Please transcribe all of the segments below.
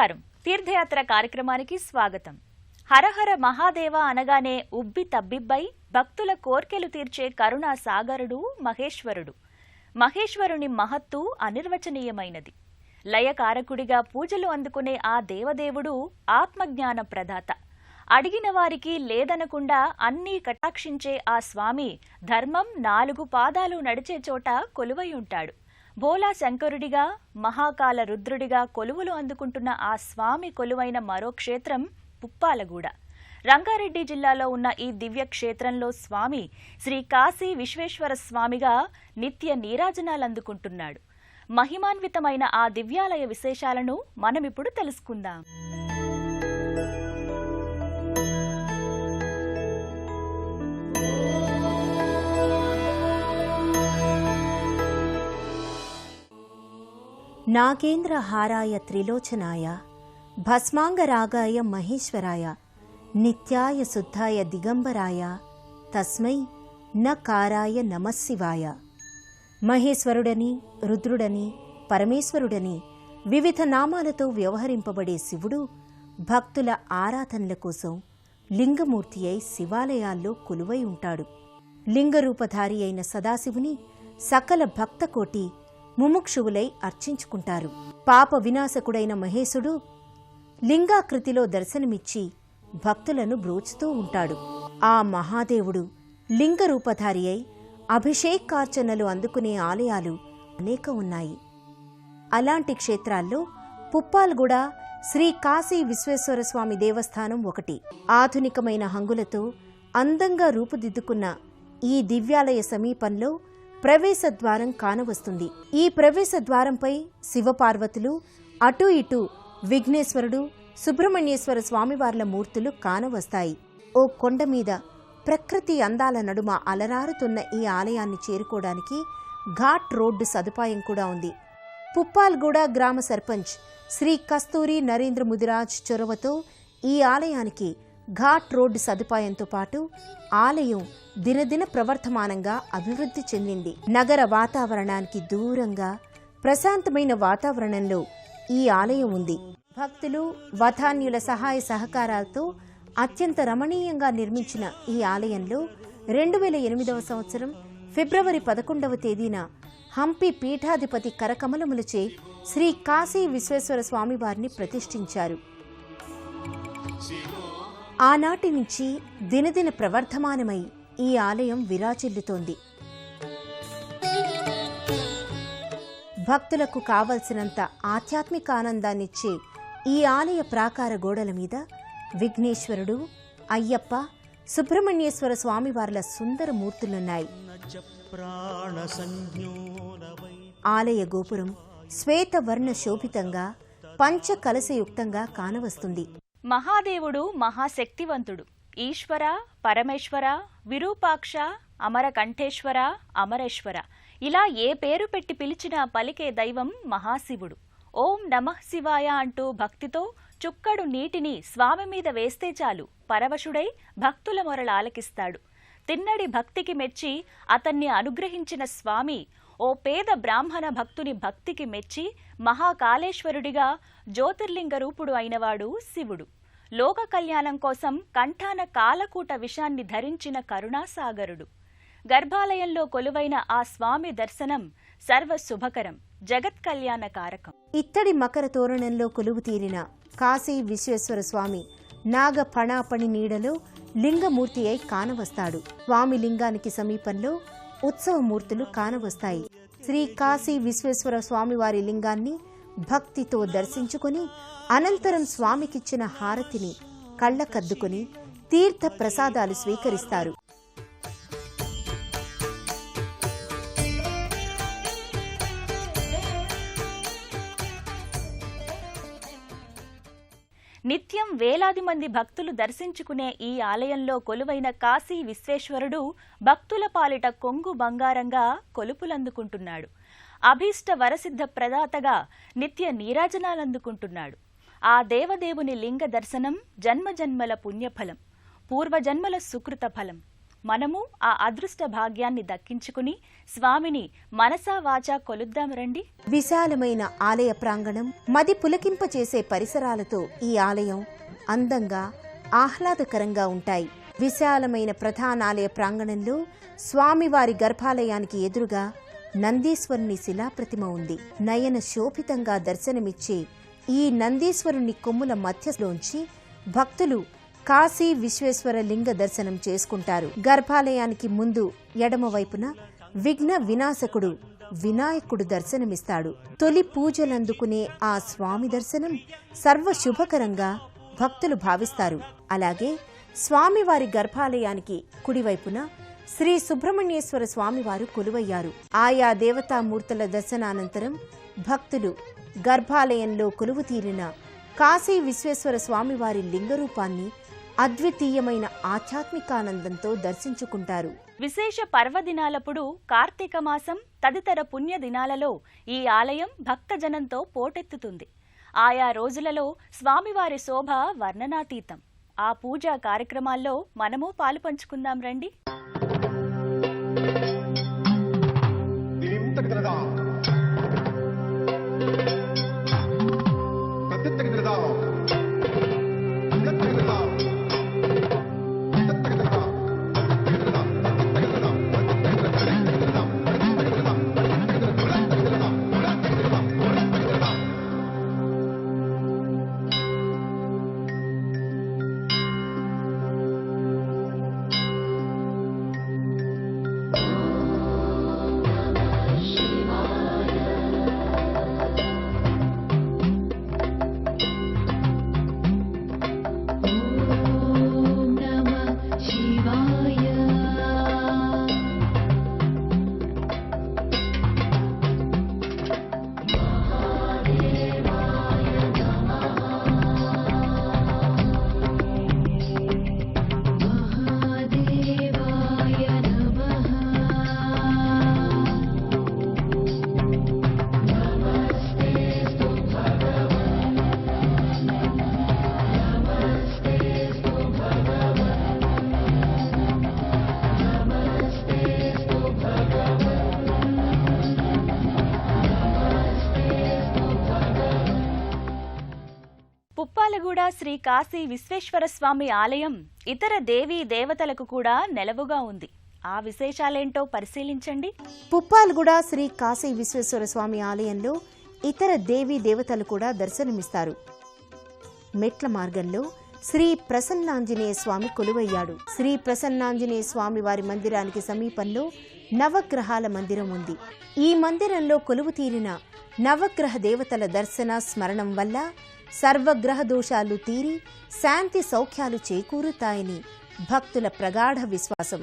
నమస్కారం. తీర్థయాత్ర కార్యక్రమానికి స్వాగతం. హరహర మహాదేవ అనగానే ఉబ్బి తబ్బిబ్బై భక్తుల కోర్కెలు తీర్చే కరుణా సాగరుడు మహేశ్వరుడు. మహేశ్వరుని మహత్తు అనిర్వచనీయమైనది. లయకారకుడిగా పూజలు అందుకునే ఆ దేవదేవుడు ఆత్మజ్ఞాన ప్రదాత. అడిగిన వారికి లేదనకుండా అన్నీ కటాక్షించే ఆ స్వామి ధర్మం 4 పాదాలు నడిచే చోట కొలువై ఉంటాడు. భోలా శంకరుడిగా మహాకాల రుద్రుడిగా కొలువులు అందుకుంటున్న ఆ స్వామి కొలువైన మరో క్షేత్రం పుప్పాలగూడ. రంగారెడ్డి జిల్లాలో ఉన్న ఈ దివ్య క్షేత్రంలో స్వామి శ్రీ కాశీ విశ్వేశ్వర స్వామిగా నిత్య నీరాజనాలందుకుంటున్నాడు. మహిమాన్వితమైన ఆ దివ్యాలయ విశేషాలను మనమిప్పుడు తెలుసుకుందాం. నాగేంద్రహారాయ త్రిలోచనాయ భస్మాంగరాగాయ మహేశ్వరాయ నిత్యాయ శుద్ధాయ దిగంబరాయ తస్మై నకారాయ నమశివాయ. మహేశ్వరుడని, రుద్రుడని, పరమేశ్వరుడని వివిధ నామాలతో వ్యవహరింపబడే శివుడు భక్తుల ఆరాధనల కోసం లింగమూర్తి అయి శివాలయాల్లో కొలువై ఉంటాడు. లింగరూపధారి అయిన సదాశివుని సకల భక్తకోటి ముముక్షువులై అర్చించుకుంటారు. పాప వినాశకుడైన మహేశుడు లింగాకృతిలో దర్శనమిచ్చి భక్తులను బ్రోచుతూ ఉంటాడు. ఆ మహాదేవుడు లింగరూపధారి అయి అభిషేకార్చనలు అందుకునే ఆలయాలు అనేక ఉన్నాయి. అలాంటి క్షేత్రాల్లో పుప్పాల్గూడ శ్రీ కాశీ విశ్వేశ్వర స్వామి దేవస్థానం ఒకటి. ఆధునికమైన హంగులతో అందంగా రూపుదిద్దుకున్న ఈ దివ్యాలయ సమీపంలో ప్రవేశద్వారం కానవస్తుంది. ఈ ప్రవేశద్వారంపై శివపార్వతులు, అటూ ఇటూ విఘ్నేశ్వరుడు, సుబ్రహ్మణ్యేశ్వర స్వామివార్ల మూర్తులు కానవస్తాయి. ఓ కొండ మీద ప్రకృతి అందాల నడుమ అలరారుతున్న ఈ ఆలయాన్ని చేరుకోవడానికి ఘాట్ రోడ్డు సదుపాయం కూడా ఉంది. పుప్పాల్గూడ గ్రామ సర్పంచ్ శ్రీ కస్తూరి నరేంద్ర ముదిరాజ్ చొరవతో ఈ ఆలయానికి ఘాట్ రోడ్డు సదుపాయంతో పాటు ఆలయం దినదిన ప్రవర్ధమానంగా అభివృద్ధి చెందింది. నగర వాతావరణానికి దూరంగా ప్రశాంతమైన వాతావరణంలో ఈ ఆలయం ఉంది. భక్తులు, వధాన్యుల సహాయ సహకారాలతో అత్యంత రమణీయంగా నిర్మించిన ఈ ఆలయంలో 2008వ సంవత్సరం ఫిబ్రవరి 11వ తేదీన హంపి పీఠాధిపతి కరకమలములచే శ్రీ కాశీ విశ్వేశ్వర స్వామివారిని ప్రతిష్ఠించారు. ఆనాటి నుంచి దినదిన ప్రవర్ధమానమై ఈ ఆలయం విరాజిల్లుతోంది. భక్తులకు కావలసినంత ఆధ్యాత్మిక ఆనందాన్నిచ్చే ఈ ఆలయ ప్రాకార గోడల మీద విఘ్నేశ్వరుడు, అయ్యప్ప, సుబ్రహ్మణ్యేశ్వర స్వామివార్ల సుందర మూర్తులున్నాయి. ఆలయ గోపురం శ్వేతవర్ణ శోభితంగా పంచకలశయుక్తంగా కానవస్తుంది. మహాదేవుడు మహాశక్తివంతుడు. ఈశ్వర, పరమేశ్వర, విరూపాక్ష, అమరకంఠేశ్వర, అమరేశ్వర ఇలా ఏ పేరు పెట్టి పిలిచినా పలికే దైవం మహాశివుడు. ఓం నమః శివాయ అంటూ భక్తితో చుక్కడు నీటిని స్వామి మీద వేస్తే చాలు పరవశుడై భక్తుల మొరలు ఆలకిస్తాడు. తిన్నడి భక్తికి మెచ్చి అతన్ని అనుగ్రహించిన స్వామి ఓ పేద బ్రాహ్మణ భక్తుని భక్తికి మెచ్చి మహాకాళేశ్వరుడిగా జ్యోతిర్లింగ రూపుడు అయినవాడు శివుడు. లోక కళ్యాణం కోసం కంఠాన కాలకూట విషాన్ని ధరించిన కరుణాసాగరుడు. గర్భాలయంలో కొలువైన ఆ స్వామి దర్శనం సర్వశుభకరం, జగత్ కళ్యాణ కారకం. ఇత్తడి మకర తోరణంలో కొలువు తీరిన కాశీ విశ్వేశ్వర స్వామి నాగ పణాపణి నీడలో లింగమూర్తి అయి కానవస్తాడు. స్వామి లింగానికి సమీపంలో ఉత్సవమూర్తులు కానవస్తాయి. శ్రీ కాశీ విశ్వేశ్వర స్వామివారి లింగాన్ని భక్తితో దర్శించుకుని అనంతరం స్వామికిచ్చిన హారతిని కళ్ళకద్దుకుని తీర్థ ప్రసాదాలు స్వీకరిస్తారు. నిత్యం వేలాది మంది భక్తులు దర్శించుకునే ఈ ఆలయంలో కొలువైన కాశీ విశ్వేశ్వరుడు భక్తుల పాలిట కొంగు బంగారంగా కొలుపులందుకుంటున్నాడు. అభీష్ట వరసిద్ధ ప్రదాతగా నిత్య నీరాజనాలందుకుంటున్నాడు. ఆ దేవదేవుని లింగ దర్శనం జన్మజన్మల పుణ్యఫలం, పూర్వజన్మల సుకృత ఫలం. మనము ఆ అదృష్ట భాగ్యాన్ని దక్కించుకుని స్వామిని మనసా వాచా కొలుద్దాం రండి. విశాలమైన ఆలయ ప్రాంగణం, మది పులకింపచేసే పరిసరాలతో ఈ ఆలయం అందంగా ఆహ్లాదకరంగా ఉంటాయి. విశాలమైన ప్రధానాలయ ప్రాంగణంలో స్వామివారి గర్భాలయానికి ఎదురుగా నందీశ్వరుని శిలాప్రతిమ ఉంది. నయన శోభితంగా దర్శనమిచ్చే ఈ నందీశ్వరుని కొమ్ముల మధ్యలోంచి భక్తులు కాశీ విశ్వేశ్వర లింగ దర్శనం చేసుకుంటారు. గర్భాలయానికి ముందు ఎడమవైపున విఘ్న వినాశకుడు వినాయకుడు దర్శనమిస్తాడు. తొలి పూజలందుకునే ఆ స్వామి దర్శనం సర్వశుభకరంగా భక్తులు భావిస్తారు. అలాగే స్వామివారి గర్భాలయానికి కుడివైపున శ్రీ సుబ్రహ్మణ్యేశ్వర స్వామివారు కొలువయ్యారు. ఆయా దేవతామూర్తుల దర్శనానంతరం భక్తులు గర్భాలయంలో కొలువు తీరిన కాశీ విశ్వేశ్వర స్వామివారి లింగరూపాన్ని అద్వితీయమైన ఆధ్యాత్మికానందంతో దర్శించుకుంటారు. విశేష పర్వదినాలప్పుడు కార్తీక మాసం తదితర పుణ్య దినాలలో ఈ ఆలయం భక్తజనంతో పోటెత్తుతుంది. ఆయా రోజులలో స్వామివారి శోభ వర్ణనాతీతం. ఆ పూజా కార్యక్రమాల్లో మనము పాలుపంచుకుందాం రండి. పుప్పాలగూడ శ్రీ కాశీ విశ్వేశ్వర స్వామి ఆలయం ఇతర దేవీ దేవతలకు కూడా నెలవుగా ఉంది. ఆ విశేషాలేంటో పరిశీలించండి. పుప్పాలగూడ శ్రీ కాశీ విశ్వేశ్వర స్వామి ఆలయంలో ఇతర దేవీ దేవతలు కూడా దర్శనమిస్తారు. మెట్ల మార్గంలో శ్రీ ప్రసన్నాంజనేయ స్వామి కొలువయ్యాడు. శ్రీ ప్రసన్నాంజనేయ స్వామి వారి మందిరానికి సమీపంలో నవగ్రహాల మందిరం ఉంది. ఈ మందిరంలో కొలువు తీరిన నవగ్రహ దేవతల దర్శన స్మరణం వల్ల సర్వగ్రహ దోషాలు తీరి శాంతి సౌఖ్యాలు చేకూరుతాయని భక్తుల ప్రగాఢ విశ్వాసం.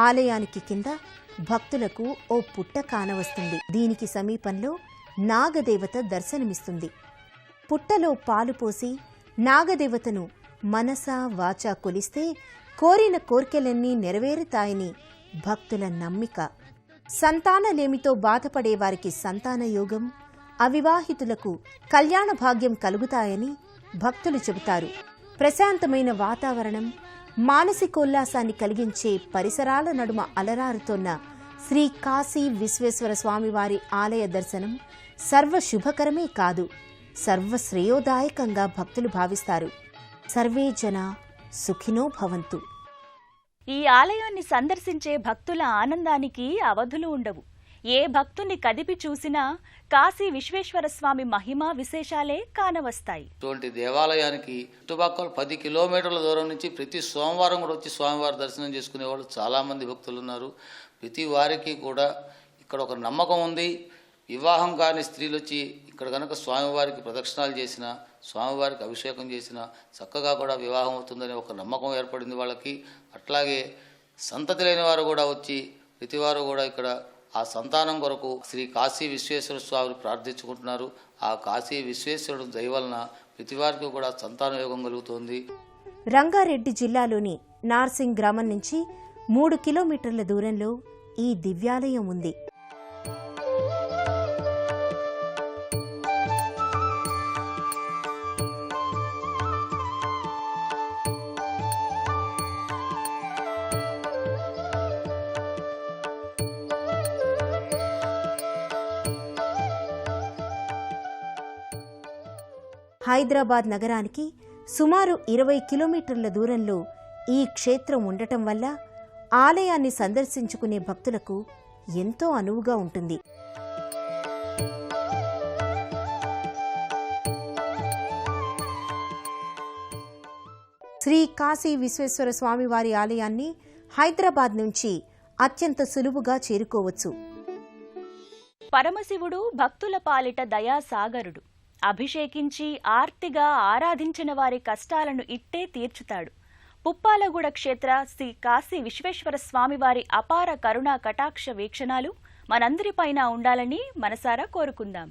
ఆలయానికి కింద భక్తులకు ఓ పుట్ట కానవస్తుంది. దీనికి సమీపంలో నాగదేవత దర్శనమిస్తుంది. పుట్టలో పాలు పోసి నాగదేవతను మనసా వాచా కొలిస్తే కోరిన కోర్కెలన్నీ నెరవేరుతాయని భక్తుల నమ్మిక. సంతానలేమితో బాధపడే వారికి సంతాన యోగం, అవివాహితులకు కళ్యాణ భాగ్యం కలుగుతాయని భక్తులు చెబుతారు. ప్రశాంతమైన వాతావరణం, మానసికోల్లాసాన్ని కలిగించే పరిసరాల నడుమ అలరారుతోన్న శ్రీ కాశీ విశ్వేశ్వర స్వామివారి ఆలయ దర్శనం సర్వశుభకరమే కాదు, సర్వశ్రేయోదాయకంగా భక్తులు భావిస్తారు. సర్వే జన సుఖినో భవంతు. ఈ ఆలయాన్ని సందర్శించే భక్తుల ఆనందానికి అవధులు ఉండవు. ఏ భక్తుని కదిపి చూసినా కాశీ విశ్వేశ్వర స్వామి మహిమా విశేషాలే కానవస్తాయి. ఇటువంటి దేవాలయానికి చుట్టుపక్కల 10 కిలోమీటర్ల దూరం నుంచి ప్రతి సోమవారం కూడా వచ్చి స్వామివారి దర్శనం చేసుకునే వాళ్ళు చాలామంది భక్తులు ఉన్నారు. ప్రతి వారికి కూడా ఇక్కడ ఒక నమ్మకం ఉంది. వివాహం కాని స్త్రీలు వచ్చి ఇక్కడ కనుక స్వామివారికి ప్రదక్షిణాలు చేసిన, స్వామివారికి అభిషేకం చేసిన చక్కగా కూడా వివాహం అవుతుందనే ఒక నమ్మకం ఏర్పడింది వాళ్ళకి. అట్లాగే సంతతి లేని వారు కూడా వచ్చి ప్రతివారు కూడా ఇక్కడ ఆ సంతానం కొరకు శ్రీ కాశీ విశ్వేశ్వర స్వామిని ప్రార్థించుకుంటున్నారు. ఆ కాశీ విశ్వేశ్వరుడు దయ వలన ప్రతివారికి కూడా సంతాన యోగం కలుగుతోంది. రంగారెడ్డి జిల్లాలోని నార్సింగ్ గ్రామం నుంచి 3 కిలోమీటర్ల దూరంలో ఈ దివ్యాలయం ఉంది. హైదరాబాద్ నగరానికి సుమారు 20 కిలోమీటర్ల దూరంలో ఈ క్షేత్రం ఉండటం వల్ల ఆలయాన్ని సందర్శించుకునే భక్తులకు ఎంతో అనువుగా ఉంటుంది. శ్రీ కాశీ విశ్వేశ్వర స్వామివారి ఆలయాన్ని హైదరాబాద్ నుంచి అత్యంత సులువుగా చేరుకోవచ్చు. పరమశివుడు భక్తుల పాలిట దయాసాగరుడు. అభిషేకించి ఆర్తిగా ఆరాధించిన వారి కష్టాలను ఇట్టే తీర్చుతాడు. పుప్పాలగూడ క్షేత్ర శ్రీ కాశీ విశ్వేశ్వర స్వామివారి అపార కరుణా కటాక్ష వీక్షణాలు మనందరిపైన ఉండాలని మనసారా కోరుకుందాం.